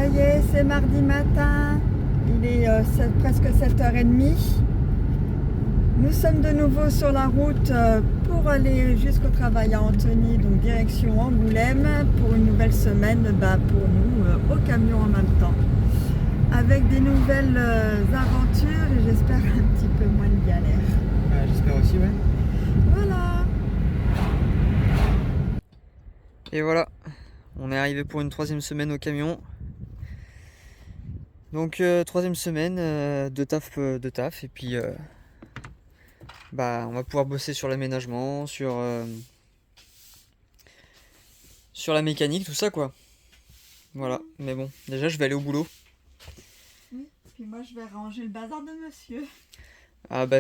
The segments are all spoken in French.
y est, c'est mardi matin, il est presque 7h30. Nous sommes de nouveau sur la route pour aller jusqu'au travail à Antony, donc direction Angoulême, pour une nouvelle semaine, pour nous, au camion en même temps. Avec des nouvelles aventures et j'espère un petit peu moins de galères. J'espère aussi, ouais. Voilà. Et voilà, on est arrivé pour une 3e semaine au camion. Donc 3e semaine de taf, et puis on va pouvoir bosser sur l'aménagement, sur la mécanique, tout ça quoi. Voilà, mais bon, déjà je vais aller au boulot. Oui, puis moi je vais ranger le bazar de monsieur.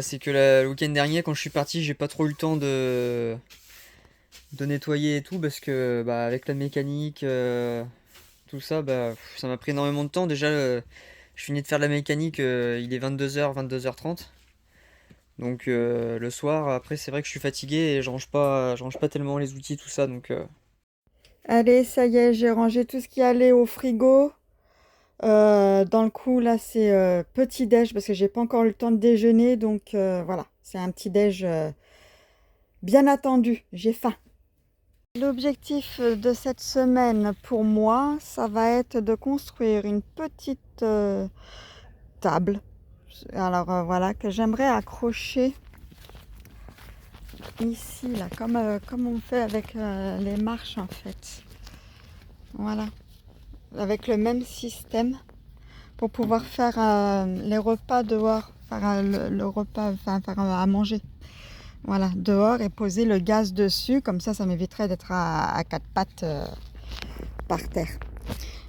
C'est que le week-end dernier quand je suis parti, j'ai pas trop eu le temps de nettoyer et tout parce que avec la mécanique, tout ça, ça m'a pris énormément de temps. Déjà, je finis de faire de la mécanique, il est 22h, 22h30. Donc le soir, après, c'est vrai que je suis fatigué et je range pas tellement les outils, tout ça. Donc Allez, ça y est, j'ai rangé tout ce qui allait au frigo. Dans le coup, là, c'est petit déj parce que j'ai pas encore eu le temps de déjeuner. Donc voilà, c'est un petit déj bien attendu. J'ai faim. L'objectif de cette semaine pour moi, ça va être de construire une petite table. Alors voilà, que j'aimerais accrocher ici, là, comme on fait avec les marches en fait. Voilà, avec le même système pour pouvoir faire les repas dehors, faire le repas, enfin faire à manger. Voilà, dehors et poser le gaz dessus, comme ça m'éviterait d'être à quatre pattes par terre.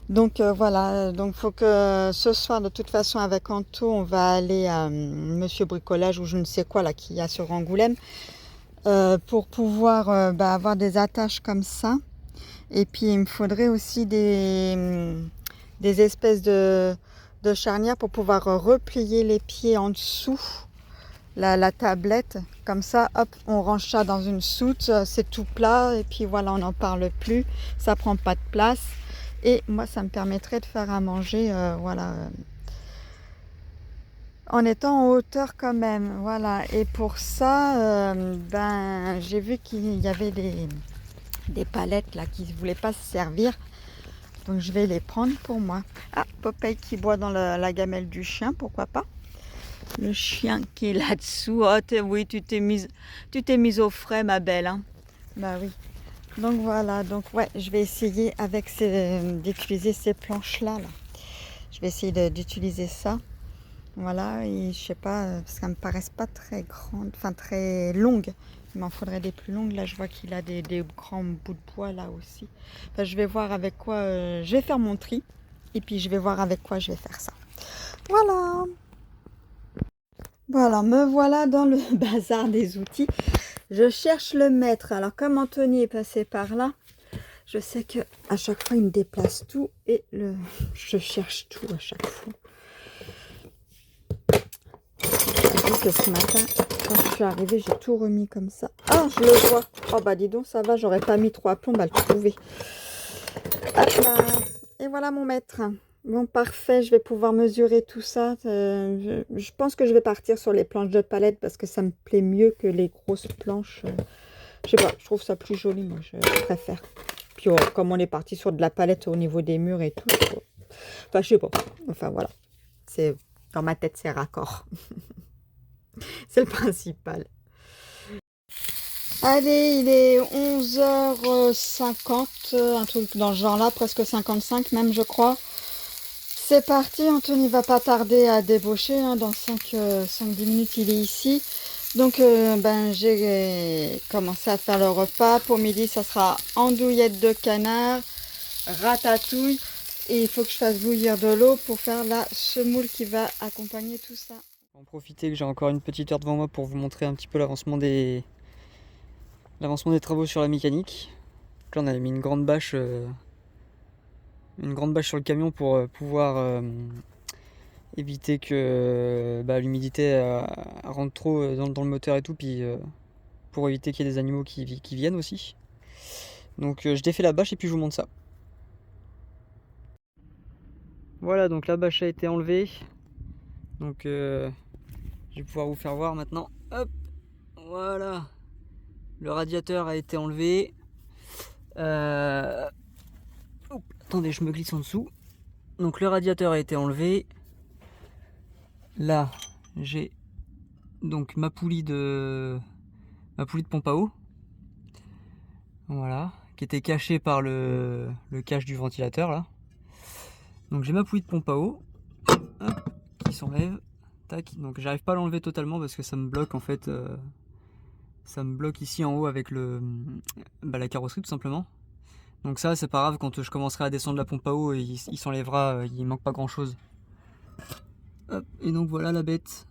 Donc voilà, donc faut que ce soir de toute façon avec Anto, on va aller à Monsieur Bricolage ou je ne sais quoi là qu'il y a sur Angoulême pour pouvoir avoir des attaches comme ça. Et puis il me faudrait aussi des espèces de charnières pour pouvoir replier les pieds en dessous la tablette. Comme ça, hop, on range ça dans une soute, c'est tout plat et puis voilà, on n'en parle plus, ça prend pas de place. Et moi, ça me permettrait de faire à manger, en étant en hauteur quand même. Voilà. Et pour ça, j'ai vu qu'il y avait des palettes là qui ne voulaient pas se servir. Donc je vais les prendre pour moi. Ah, Popeye qui boit dans la gamelle du chien, pourquoi pas. Le chien qui est là-dessous. Oh, oui, tu t'es mise au frais, ma belle. Hein. Bah oui. Donc voilà, donc ouais, je vais essayer d'utiliser ces planches-là. Là. Je vais essayer d'utiliser ça. Voilà, et je sais pas, parce qu'elles me paraissent pas très grandes, enfin très longues. Il m'en faudrait des plus longues. Là, je vois qu'il a des grands bouts de bois là aussi. Enfin, je vais voir avec quoi je vais faire mon tri. Et puis, je vais voir avec quoi je vais faire ça. Voilà. Voilà, me voilà dans le bazar des outils. Je cherche le maître. Alors, comme Anthony est passé par là, je sais que à chaque fois, il me déplace tout. Et je cherche tout à chaque fois. Que ce matin, quand je suis arrivée, j'ai tout remis comme ça. Ah, je le vois. Oh bah dis donc, ça va, j'aurais pas mis 3 plombes à le trouver. Hop là. Et voilà mon maître. Bon, parfait, je vais pouvoir mesurer tout ça. Je pense que je vais partir sur les planches de palette parce que ça me plaît mieux que les grosses planches. Je sais pas, je trouve ça plus joli, moi, je préfère. Puis comme on est parti sur de la palette au niveau des murs et tout. Enfin, je sais pas. Enfin, voilà. Dans ma tête, c'est raccord. C'est le principal. Allez, il est 11h50, un truc dans ce genre-là, presque 55 même, je crois. C'est parti, Anthony va pas tarder à débaucher, hein, dans 5-10 minutes, il est ici. Donc, j'ai commencé à faire le repas. Pour midi, ça sera andouillette de canard, ratatouille. Et il faut que je fasse bouillir de l'eau pour faire la semoule qui va accompagner tout ça. je vais en profiter que j'ai encore une petite heure devant moi pour vous montrer un petit peu l'avancement des travaux sur la mécanique. Donc là, on avait mis une grande bâche sur le camion pour pouvoir éviter que l'humidité rentre trop dans le moteur et tout, puis pour éviter qu'il y ait des animaux qui viennent aussi. Donc je défais la bâche et puis je vous montre ça. Voilà, donc la bâche a été enlevée. Donc je vais pouvoir vous faire voir maintenant. Hop, voilà. Le radiateur a été enlevé. Attendez, je me glisse en dessous. Donc le radiateur a été enlevé. Là, j'ai donc ma poulie de pompe à eau. Voilà, qui était cachée par le cache du ventilateur là. Donc j'ai ma poulie de pompe à eau, hop, qui s'enlève. Tac. Donc j'arrive pas à l'enlever totalement parce que ça me bloque en fait. Ça me bloque ici en haut avec la carrosserie tout simplement. Donc ça c'est pas grave, quand je commencerai à descendre la pompe à eau, il s'enlèvera, il manque pas grand chose. Hop, et donc voilà la bête.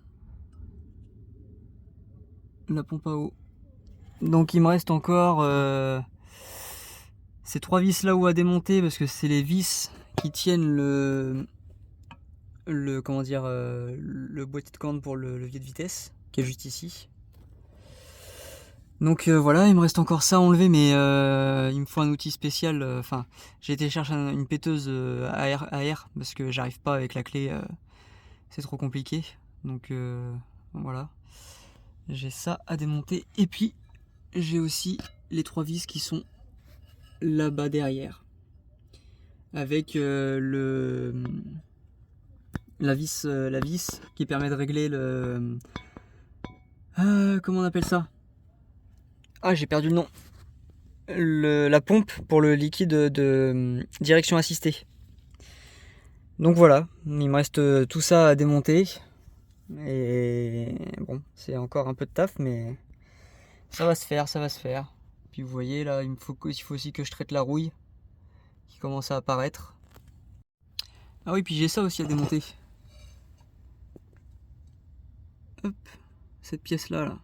La pompe à eau. Donc il me reste encore ces 3 vis là où à démonter parce que c'est les vis qui tiennent le boîtier de commande pour le levier de vitesse qui est juste ici. Donc voilà, il me reste encore ça à enlever, mais il me faut un outil spécial. Enfin, j'ai été chercher une péteuse à air parce que j'arrive pas avec la clé, c'est trop compliqué. Donc voilà, j'ai ça à démonter. Et puis j'ai aussi les 3 vis qui sont là-bas derrière, avec la vis qui permet de régler comment on appelle ça? Ah, j'ai perdu le nom. La pompe pour le liquide de direction assistée. Donc voilà, il me reste tout ça à démonter. Et bon, c'est encore un peu de taf, mais ça va se faire, ça va se faire. Puis vous voyez là, il faut aussi que je traite la rouille qui commence à apparaître. Ah oui, puis j'ai ça aussi à démonter. Hop, cette pièce là.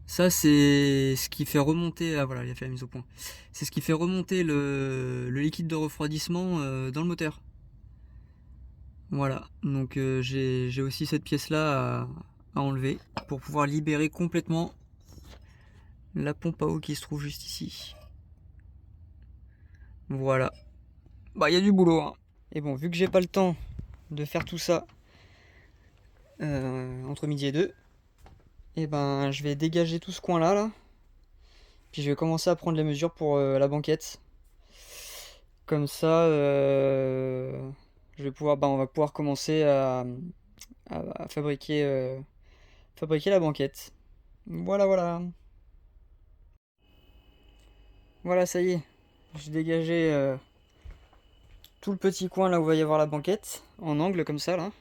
Ça c'est ce qui fait remonter, ah voilà, il a fait la mise au point. C'est ce qui fait remonter le liquide de refroidissement dans le moteur. Voilà, donc j'ai aussi cette pièce là à enlever pour pouvoir libérer complètement la pompe à eau qui se trouve juste ici. Voilà, bah il y a du boulot hein. Et bon, vu que j'ai pas le temps de faire tout ça entre midi et 2, et ben je vais dégager tout ce coin là, puis je vais commencer à prendre les mesures pour la banquette. Comme ça je vais pouvoir, on va pouvoir commencer à fabriquer la banquette. Voilà, voilà. Voilà, ça y est. J'ai dégagé tout le petit coin là où va y avoir la banquette, en angle comme ça là.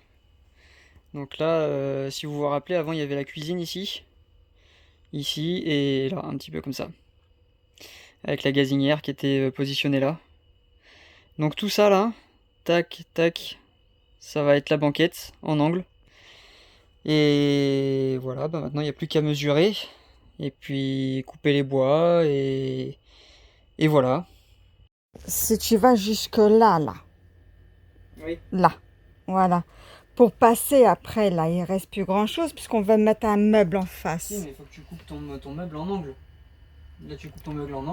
Donc là, si vous vous rappelez, avant il y avait la cuisine ici, et là, un petit peu comme ça. Avec la gazinière qui était positionnée là. Donc tout ça là, tac, tac, ça va être la banquette en angle. Et voilà, maintenant il n'y a plus qu'à mesurer. Et puis couper les bois et voilà. Si tu vas jusque là, Oui. là, voilà. Pour passer après, là, il reste plus grand-chose puisqu'on va mettre un meuble en face. Si, mais il faut que tu coupes ton meuble en angle. Là, tu coupes ton meuble en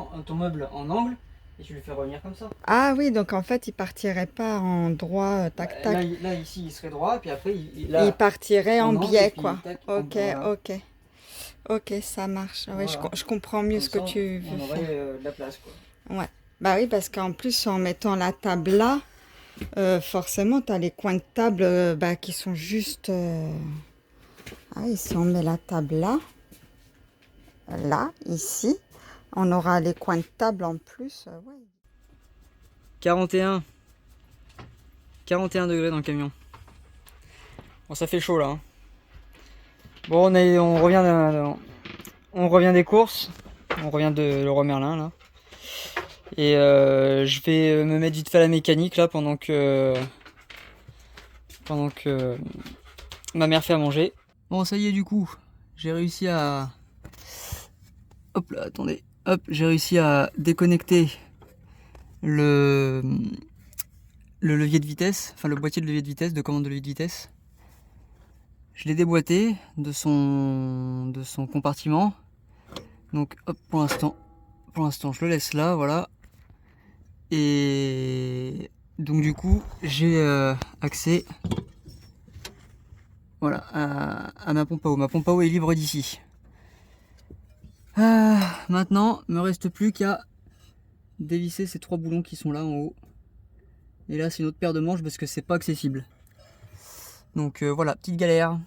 angle et tu le fais revenir comme ça. Ah oui, donc en fait, il partirait pas en droit, tac, tac. Là, ici, il serait droit, puis après, Il partirait en angle, biais, puis quoi. tac, Ok, voilà. ok. Ok, ça marche. Oui, Voilà. je comprends mieux Comme ce que ça, tu on veux aurait faire. de la place, quoi. Ouais. Bah oui, parce qu'en plus, en mettant la table là, forcément, tu as les coins de table qui sont juste... Ah oui, si on met la table là, ici, on aura les coins de table en plus. Ouais. 41 degrés dans le camion. Bon, ça fait chaud là. Hein. Bon, on revient des courses. On revient de Leroy Merlin là. Et je vais me mettre vite fait à la mécanique là pendant que ma mère fait à manger. Bon, ça y est, du coup, j'ai réussi à... Hop là, attendez. Hop, j'ai réussi à déconnecter le levier de vitesse, enfin le boîtier de levier de vitesse, de commande de levier de vitesse. Je l'ai déboîté de son compartiment. Donc hop, pour l'instant je le laisse là, voilà. Et Donc du coup, j'ai accès voilà, à ma pompe à eau. Ma pompe à eau est libre d'ici. Maintenant, il me reste plus qu'à dévisser ces 3 boulons qui sont là en haut. Et là, c'est une autre paire de manches parce que c'est pas accessible. Donc voilà, petite galère.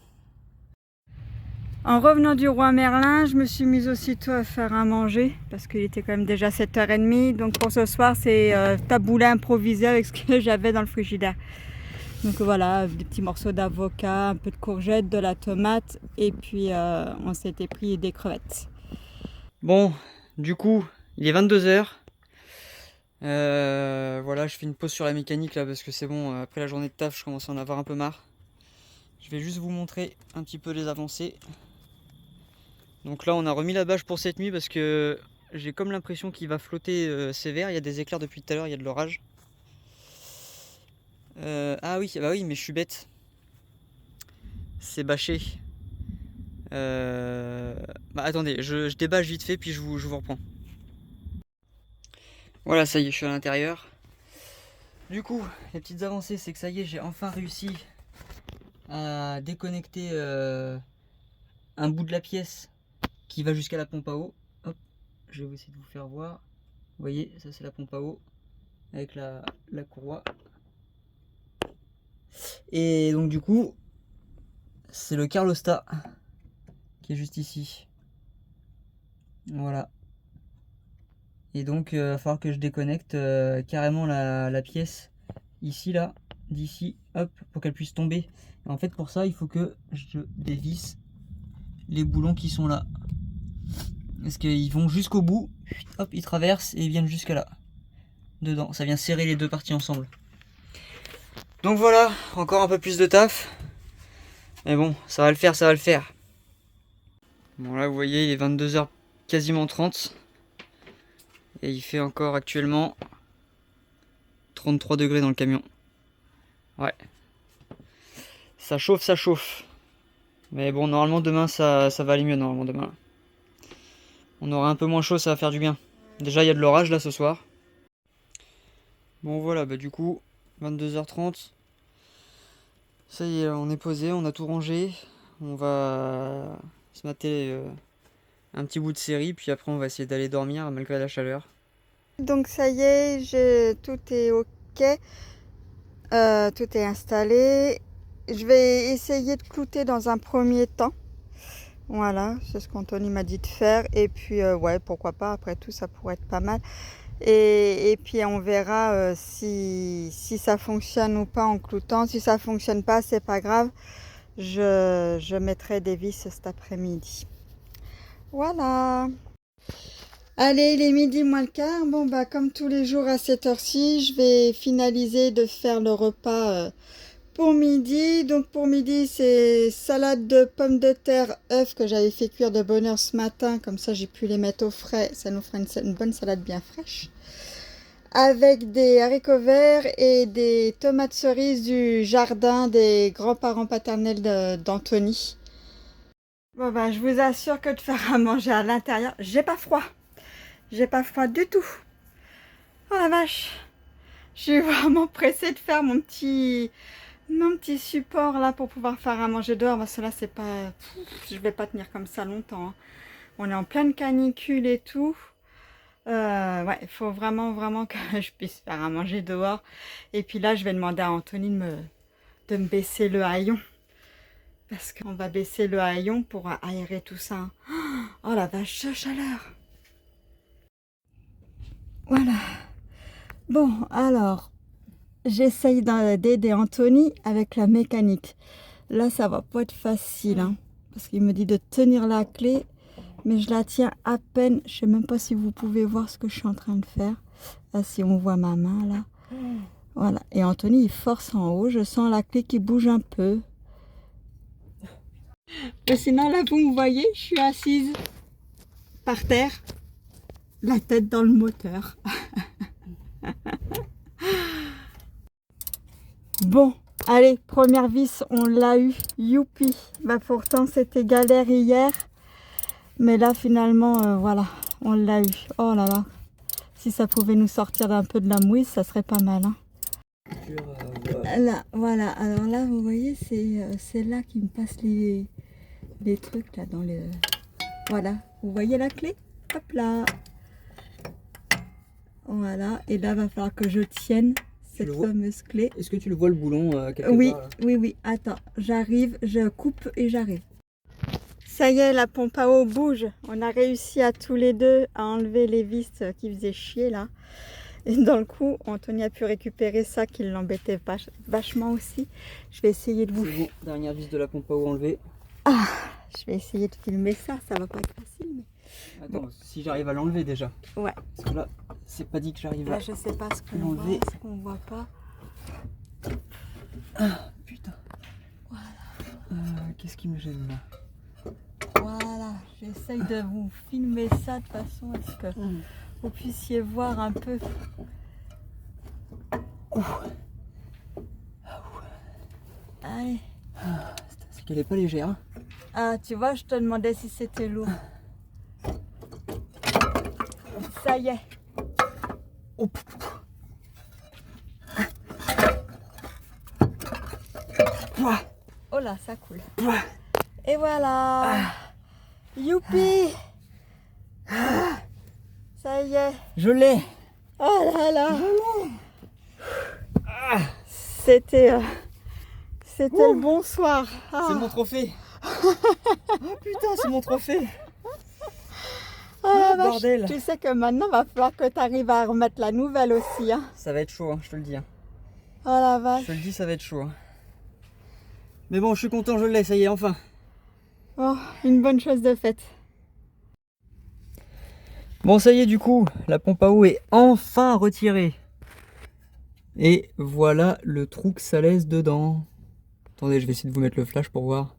En revenant du Roi Merlin, je me suis mise aussitôt à faire à manger parce qu'il était quand même déjà 7h30. Donc pour ce soir, c'est taboulé improvisé avec ce que j'avais dans le frigidaire. Donc voilà, des petits morceaux d'avocat, un peu de courgettes, de la tomate et puis on s'était pris des crevettes. Bon, du coup, il est 22h. Voilà, je fais une pause sur la mécanique là parce que c'est bon, après la journée de taf, je commence à en avoir un peu marre. Je vais juste vous montrer un petit peu les avancées. Donc là, on a remis la bâche pour cette nuit parce que j'ai comme l'impression qu'il va flotter sévère. Il y a des éclairs depuis tout à l'heure, il y a de l'orage. Ah oui, bah oui, mais je suis bête. C'est bâché. Bah attendez, je débâche vite fait puis je vous reprends. Voilà, ça y est, je suis à l'intérieur. Du coup, les petites avancées, c'est que ça y est, j'ai enfin réussi à déconnecter un bout de la pièce qui va jusqu'à la pompe à eau. Hop, je vais essayer de vous faire voir. Vous voyez, ça c'est la pompe à eau avec la courroie. Et donc du coup, c'est le Carlostat qui est juste ici. Voilà. Et donc, il va falloir que je déconnecte carrément la pièce ici, là, d'ici, hop, pour qu'elle puisse tomber. Et en fait, pour ça, il faut que je dévisse les boulons qui sont là. Parce qu'ils vont jusqu'au bout, hop, ils traversent et ils viennent jusqu'à là. Dedans, ça vient serrer les deux parties ensemble. Donc voilà, encore un peu plus de taf. Mais bon, ça va le faire, ça va le faire. Bon là, vous voyez, il est 22h quasiment 30. Et il fait encore actuellement 33 degrés dans le camion. Ouais. Ça chauffe, ça chauffe. Mais bon, normalement demain, ça va aller mieux, normalement demain. On aura un peu moins chaud, ça va faire du bien. Déjà, il y a de l'orage là ce soir. Bon voilà, bah du coup, 22h30. Ça y est, on est posé, on a tout rangé. On va se mater un petit bout de série, puis après on va essayer d'aller dormir malgré la chaleur. Donc ça y est, tout est ok. Tout est installé. Je vais essayer de clouter dans un premier temps. Voilà, c'est ce qu'Anthony m'a dit de faire. Et puis, ouais, pourquoi pas, après tout, ça pourrait être pas mal. Et puis, on verra si ça fonctionne ou pas en cloutant. Si ça fonctionne pas, c'est pas grave. Je mettrai des vis cet après-midi. Voilà. Allez, il est midi moins le quart. Bon, bah, comme tous les jours à cette heure-ci, je vais finaliser de faire le repas pour midi. Donc, pour midi, c'est salade de pommes de terre, œufs que j'avais fait cuire de bonne heure ce matin. Comme ça, j'ai pu les mettre au frais. Ça nous fera une bonne salade bien fraîche. Avec des haricots verts et des tomates cerises du jardin des grands-parents paternels d'Anthony. Bon, bah, je vous assure que de faire à manger à l'intérieur, j'ai pas froid. J'ai pas froid du tout. Oh la vache. Je suis vraiment pressée de faire mon petit support là pour pouvoir faire à manger dehors. Parce que là, c'est pas... je vais pas tenir comme ça longtemps. Hein. On est en pleine canicule et tout. Ouais, il faut vraiment que je puisse faire à manger dehors. Et puis là, je vais demander à Anthony de me baisser le haillon. Parce qu'on va baisser le haillon pour aérer tout ça. Hein. Oh la vache, chaleur. Voilà. Bon, alors, j'essaye d'aider Anthony avec la mécanique. Là, ça va pas être facile, hein, parce qu'il me dit de tenir la clé, mais je la tiens à peine. Je sais même pas si vous pouvez voir ce que je suis en train de faire. Là, si on voit ma main, là. Voilà. Et Anthony, il force en haut. Je sens la clé qui bouge un peu. Mais sinon, là, vous me voyez, je suis assise par terre, la tête dans le moteur. Bon, allez, première vis, on l'a eu, youpi. Bah pourtant c'était galère hier, mais là finalement, voilà, on l'a eu. Oh là là, si ça pouvait nous sortir d'un peu de la mouise, ça serait pas mal. Hein. Là, voilà. Alors là, vous voyez, c'est là qu'il me passe les trucs là dans les. Voilà. Vous voyez la clé? Hop là. Voilà. Et là, va falloir que je tienne cette fameuse clé. Est-ce que tu le vois le boulon quelque Oui, part, là? oui. Attends, j'arrive, je coupe et j'arrive. Ça y est, la pompe à eau bouge. On a réussi à tous les deux à enlever les vis qui faisaient chier là. Et dans le coup, Anthony a pu récupérer ça qui l'embêtait vachement aussi. Je vais essayer de vous... C'est bon, dernière vis de la pompe à eau enlevée. Ah, je vais essayer de filmer ça, ça va pas être facile. Mais... Attends, si j'arrive à l'enlever déjà. Ouais. Parce que là, c'est pas dit que j'arrive à là, je sais pas ce qu'on l'enlever. voit, ce qu'on voit pas. Ah, putain. Voilà. Qu'est-ce qui me gêne là? Voilà, j'essaye de vous filmer ça de façon à ce que vous puissiez voir un peu. Allez. C'est qu'elle est pas légère. Hein. Ah, tu vois, je te demandais si c'était lourd. Ça y est. Oh là, ça coule. Et voilà. Youpi. Ça y est. Je l'ai. Oh là là. C'était le bonsoir. C'est mon trophée. Oh putain, c'est mon trophée. Ah, bordel. Tu sais que maintenant, il va falloir que tu arrives à remettre la nouvelle aussi. Hein. Ça va être chaud, hein, je te le dis. Hein. Oh la vache. Je te le dis, ça va être chaud. Hein. Mais bon, je suis content, je l'ai, ça y est, enfin. Oh, une bonne chose de faite. Bon, ça y est, du coup, la pompe à eau est enfin retirée. Et voilà le trou que ça laisse dedans. Attendez, je vais essayer de vous mettre le flash pour voir.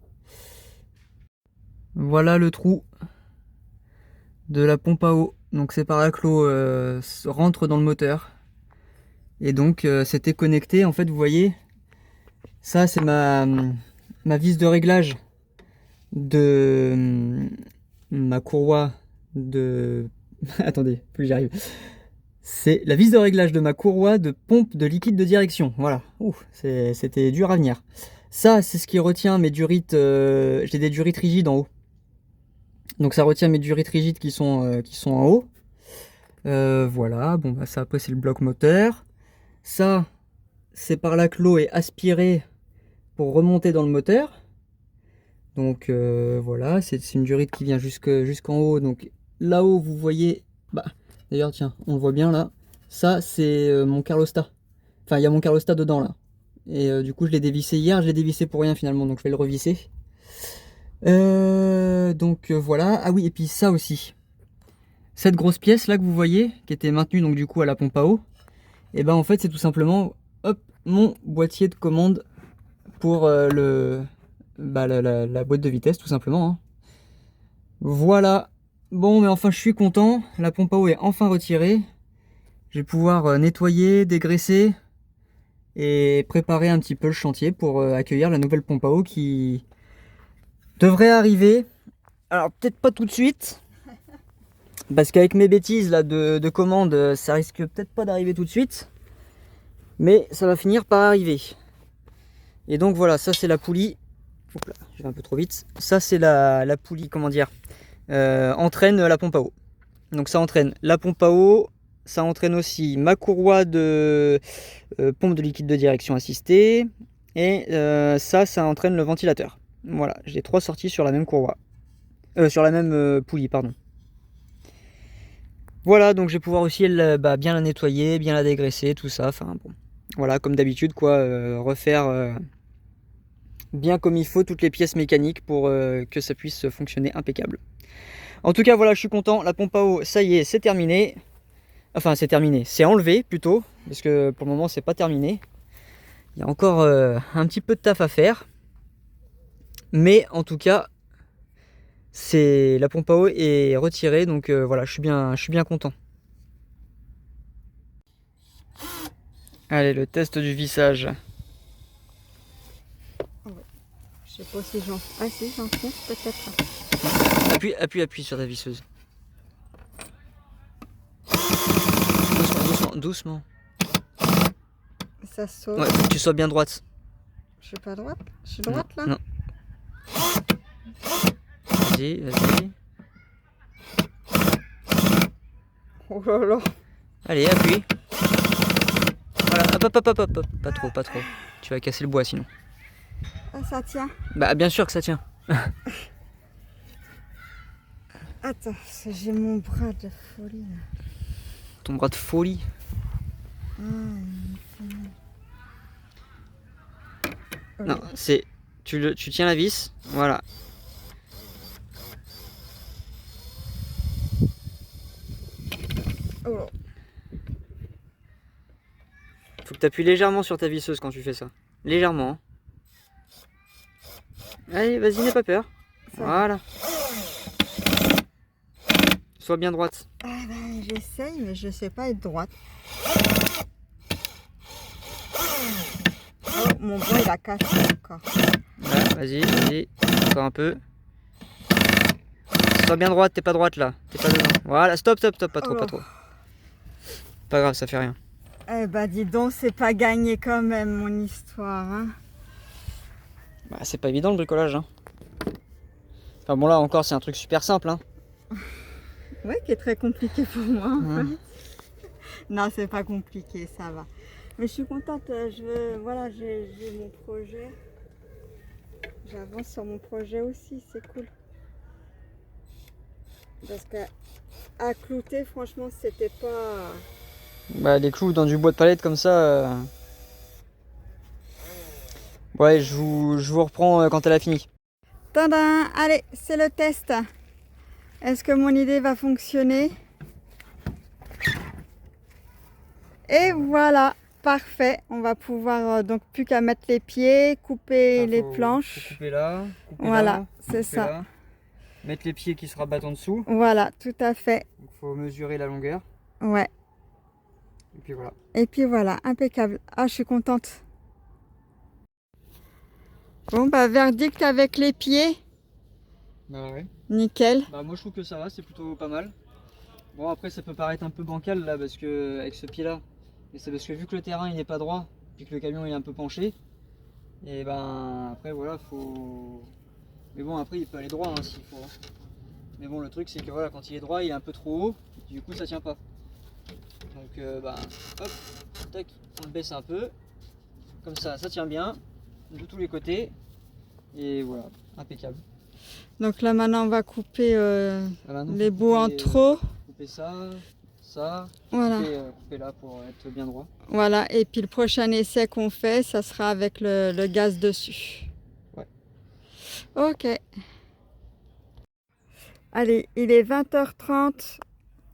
Voilà le trou de la pompe à eau. Donc c'est par là que l'eau rentre dans le moteur. Et donc c'était connecté, en fait, vous voyez. Ça, c'est ma vis de réglage de ma courroie de... Attendez, plus j'y arrive. C'est la vis de réglage de ma courroie de pompe de liquide de direction. Voilà. C'était dur à venir. Ça, c'est ce qui retient mes durites. J'ai des durites rigides en haut. Donc ça retient mes durites rigides qui sont en haut. Voilà. Bon, bah, ça, après, c'est le bloc moteur. Ça, c'est par là que l'eau est aspirée pour remonter dans le moteur. Donc voilà, c'est une durite qui vient jusqu'en haut. Donc là-haut, vous voyez... Bah, d'ailleurs, tiens, on le voit bien là. Ça, c'est mon Carlostat. Enfin, il y a mon Carlostat dedans là. Et du coup, je l'ai dévissé hier. Je l'ai dévissé pour rien finalement, donc je vais le revisser. Donc voilà. Ah oui, et puis ça aussi. Cette grosse pièce là que vous voyez, qui était maintenue donc du coup à la pompe à eau. Et ben en fait, c'est tout simplement, hop, mon boîtier de commande pour la boîte de vitesse tout simplement. Hein. Voilà. Bon, mais enfin, je suis content. La pompe à eau est enfin retirée. Je vais pouvoir nettoyer, dégraisser et préparer un petit peu le chantier pour accueillir la nouvelle pompe à eau qui devrait arriver. Alors, peut-être pas tout de suite. Parce qu'avec mes bêtises là de commande, ça risque peut-être pas d'arriver tout de suite. Mais ça va finir par arriver. Et donc voilà, ça c'est la poulie. Oups là, je vais un peu trop vite. Ça c'est la poulie, comment dire, entraîne la pompe à eau. Donc ça entraîne la pompe à eau, ça entraîne aussi ma courroie de pompe de liquide de direction assistée. Et ça entraîne le ventilateur. Voilà, j'ai 3 sorties sur la même courroie. Sur la même poulie, pardon. Voilà, donc je vais pouvoir aussi bien la nettoyer, bien la dégraisser, tout ça. Enfin bon, voilà, comme d'habitude, quoi, refaire bien comme il faut toutes les pièces mécaniques pour que ça puisse fonctionner impeccable. En tout cas, voilà, je suis content. La pompe à eau, ça y est, c'est terminé. Enfin, c'est terminé. C'est enlevé plutôt, parce que pour le moment, c'est pas terminé. Il y a encore un petit peu de taf à faire. Mais en tout cas, la pompe à eau est retirée, donc voilà, je suis bien content. Allez, le test du vissage. Je sais pas si j'en... Ah si, j'en fonce peut-être. Appuie sur ta visseuse. Doucement. ça saute. Ouais, faut que tu sois bien droite. Je suis pas droite? Je suis droite là? Non. Vas-y, vas-y. Oh là là. Allez, appuie. Voilà, hop, hop, hop, hop, hop, hop. Pas trop, pas trop. Tu vas casser le bois sinon. Ah, ça tient. Bah, bien sûr que ça tient. Attends, j'ai mon bras de folie là. Ton bras de folie. Ah, Non, c'est... Tu tiens la vis, voilà. Oh. Faut que tu appuies légèrement sur ta visseuse quand tu fais ça. Légèrement. Allez, vas-y, n'aie pas peur. Ça Voilà. Sois bien droite. Ah ben, j'essaye, mais je sais pas être droite. Oh, mon bras il a cassé encore. Voilà, vas-y, vas-y. Encore un peu. Sois bien droite, t'es pas droite là. T'es pas dedans. Voilà, stop, stop, stop, pas trop, pas trop. Pas grave, ça fait rien. Eh ben, dis donc, c'est pas gagné quand même mon histoire. Hein. Bah, c'est pas évident le bricolage. Hein. Enfin bon, là encore, c'est un truc super simple. Hein. Oui, qui est très compliqué pour moi. En Mmh. fait. Non, c'est pas compliqué, ça va. Mais je suis contente. Voilà, j'ai mon projet. J'avance sur mon projet aussi, c'est cool. Parce que à clouter, franchement, c'était pas. Bah, les clous dans du bois de palette comme ça. Ouais, je vous reprends quand elle a fini. Tadam! Allez, c'est le test. Est-ce que mon idée va fonctionner? Et voilà, parfait. On va pouvoir donc plus qu'à mettre les pieds, couper les planches. Faut couper là, couper Voilà, là, c'est couper ça. là. Mettre les pieds qui se rabattent en dessous. Voilà, tout à fait. Il faut mesurer la longueur. Ouais. Et puis voilà. Et puis voilà, impeccable. Ah, je suis contente. Bon, bah, verdict avec les pieds. Bah ouais. Nickel. Bah moi je trouve que ça va, c'est plutôt pas mal. Bon après ça peut paraître un peu bancal là parce que avec ce pied là. Mais c'est parce que vu que le terrain il n'est pas droit, puis que le camion il est un peu penché, et ben après voilà faut. Mais bon après il peut aller droit hein, s'il faut. Hein. Mais bon le truc c'est que voilà quand il est droit il est un peu trop haut, et du coup ça tient pas. Donc bah hop, tac, on le baisse un peu. Comme ça tient bien de tous les côtés. Et voilà, impeccable. Donc là maintenant on va couper Voilà, donc, les bouts en trop. Couper ça, ça, Voilà. couper là pour être bien droit. Voilà, et puis le prochain essai qu'on fait, ça sera avec le gaz dessus. Ouais. Ok. Allez, il est 20h30.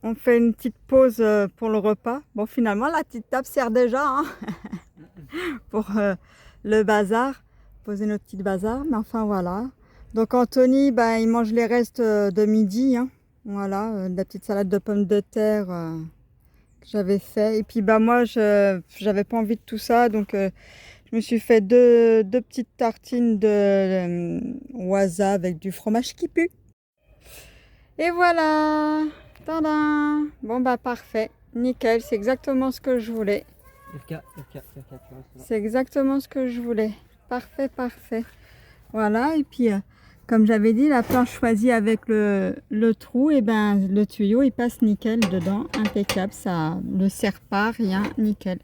On fait une petite pause pour le repas. Bon, finalement, la petite table sert déjà hein, pour le bazar. Poser nos petits bazars. Mais enfin, voilà. Donc, Anthony, bah, il mange les restes de midi. Hein. Voilà, de la petite salade de pommes de terre que j'avais fait. Et puis, bah, moi, j'avais pas envie de tout ça. Donc, je me suis fait deux petites tartines de waza avec du fromage qui pue. Et voilà! Tadam! Bon bah parfait, nickel, c'est exactement ce que je voulais. FK, tu restes là. C'est exactement ce que je voulais. Parfait, parfait. Voilà, et puis comme j'avais dit, la planche choisie avec le trou, et ben le tuyau il passe nickel dedans, impeccable, ça ne sert pas, rien, nickel.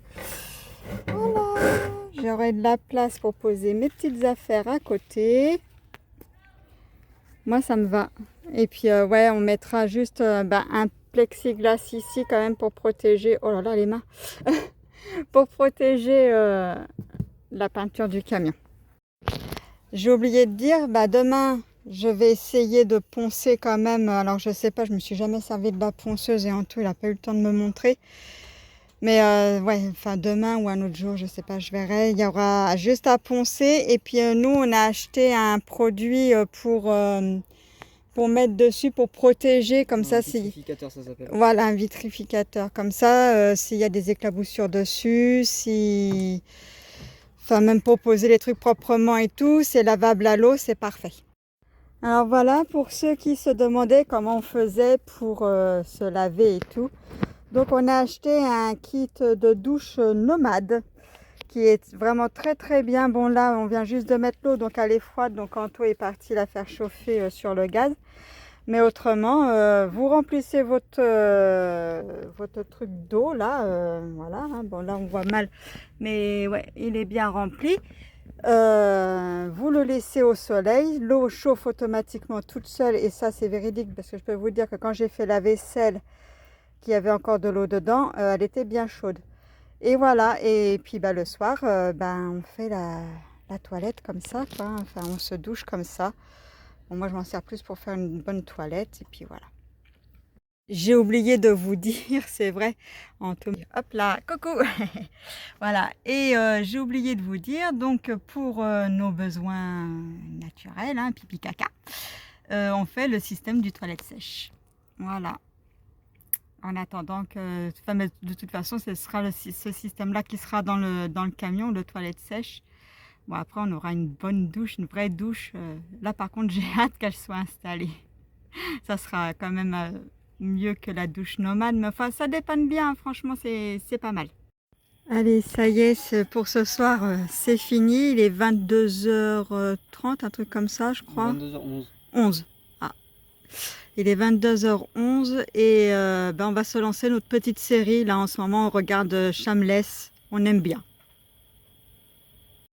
Voilà, j'aurai de la place pour poser mes petites affaires à côté. Moi ça me va. Et puis ouais, on mettra juste un plexiglas ici quand même pour protéger. Oh là là, les mains. Pour protéger la peinture du camion. J'ai oublié de dire, demain je vais essayer de poncer quand même. Alors je sais pas, je me suis jamais servi de la ponceuse et en tout, il n'a pas eu le temps de me montrer. Mais ouais, enfin demain ou un autre jour, je sais pas, je verrai. Il y aura juste à poncer. Et puis nous, on a acheté un produit pour mettre dessus, pour protéger, comme ça. Un vitrificateur, ça s'appelle. Voilà, un vitrificateur. Comme ça, s'il y a des éclaboussures dessus, enfin même pour poser les trucs proprement et tout, c'est lavable à l'eau, c'est parfait. Alors voilà, pour ceux qui se demandaient comment on faisait pour se laver et tout. Donc on a acheté un kit de douche nomade qui est vraiment très très bien. Bon là on vient juste de mettre l'eau, donc elle est froide, donc Anto est parti la faire chauffer sur le gaz. Mais autrement, vous remplissez votre truc d'eau là, voilà, hein. Bon là on voit mal, mais ouais, il est bien rempli. Vous le laissez au soleil, l'eau chauffe automatiquement toute seule, et ça c'est véridique parce que je peux vous dire que quand j'ai fait la vaisselle, qu'il y avait encore de l'eau dedans, elle était bien chaude. Et voilà, et puis bah, le soir, on fait la toilette comme ça, quoi. Enfin, on se douche comme ça. Bon, moi, je m'en sers plus pour faire une bonne toilette, et puis voilà. J'ai oublié de vous dire, c'est vrai, hop là, coucou. Voilà, et j'ai oublié de vous dire, donc pour nos besoins naturels, hein, pipi caca, on fait le système du toilette sèche. Voilà. En attendant que, enfin, mais de toute façon, ce sera ce système-là qui sera dans le camion, le toilette sèche. Bon, après, on aura une bonne douche, une vraie douche. Là, par contre, j'ai hâte qu'elle soit installée. Ça sera quand même mieux que la douche nomade, mais enfin, ça dépanne bien, franchement, c'est pas mal. Allez, ça y est, pour ce soir, c'est fini. Il est 22h30, un truc comme ça, je crois. 22h11. 11. Ah. Il est 22h11 et on va se lancer notre petite série. Là, en ce moment, on regarde Shameless. On aime bien.